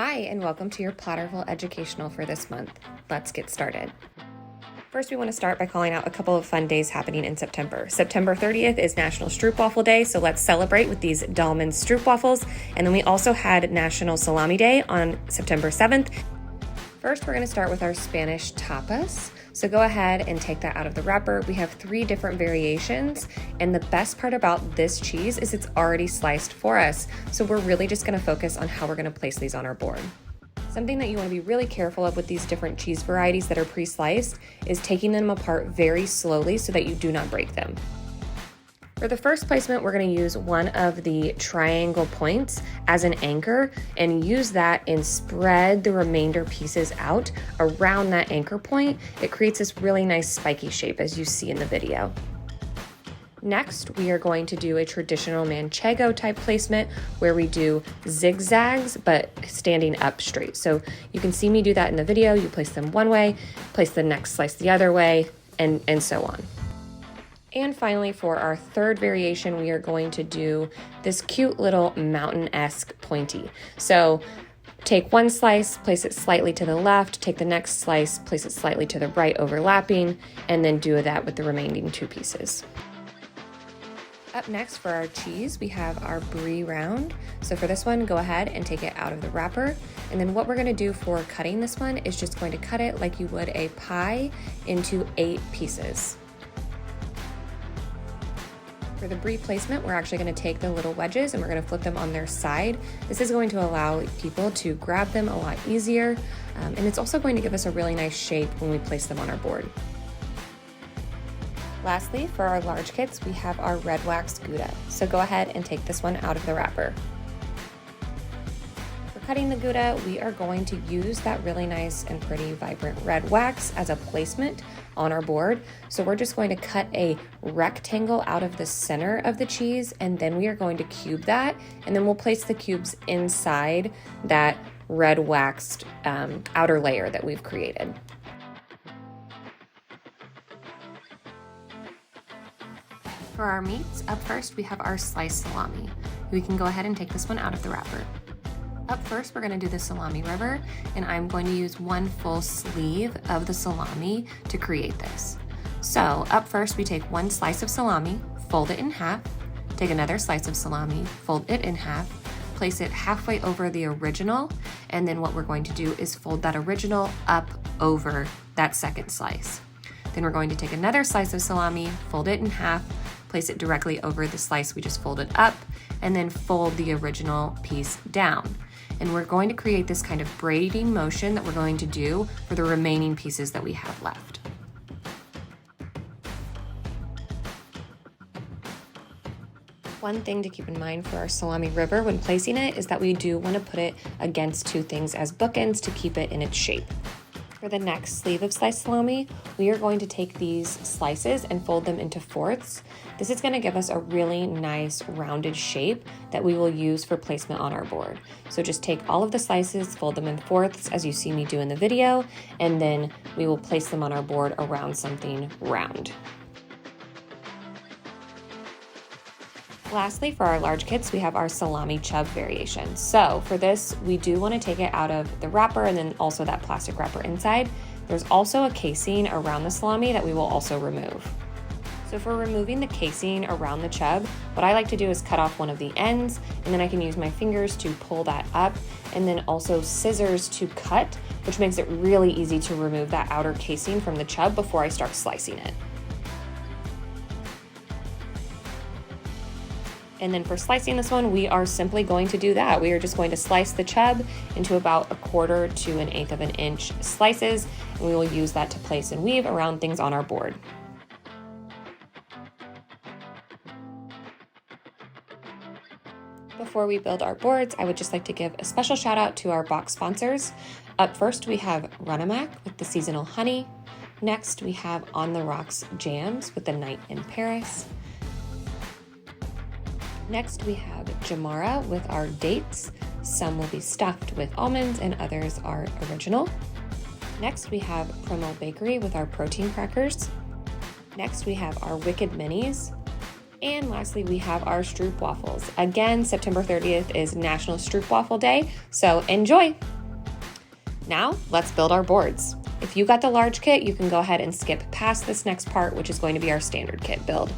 Hi, and welcome to your Platterful educational for this month. Let's get started. First, we want to start by calling out a couple of fun days happening in September. September 30th is National Stroopwafel Day, so let's celebrate with these Dahlmann Stroopwafels. And then we also had National Salami Day on September 7th. First, we're going to start with our Spanish tapas. So go ahead and take that out of the wrapper. We have 3 different variations, and the best part about this cheese is it's already sliced for us. So we're really just going to focus on how we're going to place these on our board. Something that you want to be really careful of with these different cheese varieties that are pre-sliced is taking them apart very slowly so that you do not break them. For the first placement, we're going to use one of the triangle points as an anchor and use that and spread the remainder pieces out around that anchor point. It creates this really nice spiky shape as you see in the video. Next, we are going to do a traditional manchego type placement where we do zigzags but standing up straight. So you can see me do that in the video. You place them one way, place the next slice the other way, and so on. And finally, for our third variation, we are going to do this cute little mountain-esque pointy. So take one slice, place it slightly to the left, take the next slice, place it slightly to the right, overlapping, and then do that with the remaining 2 pieces. Up next for our cheese, we have our brie round. So for this one, go ahead and take it out of the wrapper. And then what we're gonna do for cutting this one is just going to cut it like you would a pie into 8 pieces. For the brie placement, we're actually going to take the little wedges and we're going to flip them on their side. This is going to allow people to grab them a lot easier, and it's also going to give us a really nice shape when we place them on our board. Lastly, for our large kits, we have our red wax Gouda. So go ahead and take this one out of the wrapper. For cutting the Gouda, we are going to use that really nice and pretty vibrant red wax as a placement on our board. So we're just going to cut a rectangle out of the center of the cheese, and then we are going to cube that, and then we'll place the cubes inside that red waxed outer layer that we've created. For our meats, up first we have our sliced salami. We can go ahead and take this one out of the wrapper. Up first, we're going to do the salami river, and I'm going to use 1 full sleeve of the salami to create this. So up first, we take 1 slice of salami, fold it in half, take another slice of salami, fold it in half, place it halfway over the original, and then what we're going to do is fold that original up over that second slice. Then we're going to take another slice of salami, fold it in half, place it directly over the slice we just folded up, and then fold the original piece down. And we're going to create this kind of braiding motion that we're going to do for the remaining pieces that we have left. One thing to keep in mind for our salami river when placing it is that we do want to put it against 2 things as bookends to keep it in its shape. For the next sleeve of sliced salami, we are going to take these slices and fold them into fourths. This is going to give us a really nice rounded shape that we will use for placement on our board. So just take all of the slices, fold them in fourths as you see me do in the video, and then we will place them on our board around something round. Lastly, for our large kits, we have our salami chub variation. So for this, we do want to take it out of the wrapper and then also that plastic wrapper inside. There's also a casing around the salami that we will also remove. So for removing the casing around the chub, what I like to do is cut off one of the ends, and then I can use my fingers to pull that up, and then also scissors to cut, which makes it really easy to remove that outer casing from the chub before I start slicing it. And then for slicing this one, we are simply going to do that. We are just going to slice the chub into about 1/4 to 1/8 of an inch slices, and we will use that to place and weave around things on our board. Before we build our boards, I would just like to give a special shout out to our box sponsors. Up first, we have Runamak with the seasonal honey. Next, we have On the Rocks jams with the night in Paris. Next, we have Jamara with our dates. Some will be stuffed with almonds and others are original. Next, we have Primal Bakery with our protein crackers. Next, we have our Wicked Minis. And lastly, we have our stroopwafels. Again, September 30th is National Stroopwafel Day, so enjoy! Now, let's build our boards. If you got the large kit, you can go ahead and skip past this next part, which is going to be our standard kit build.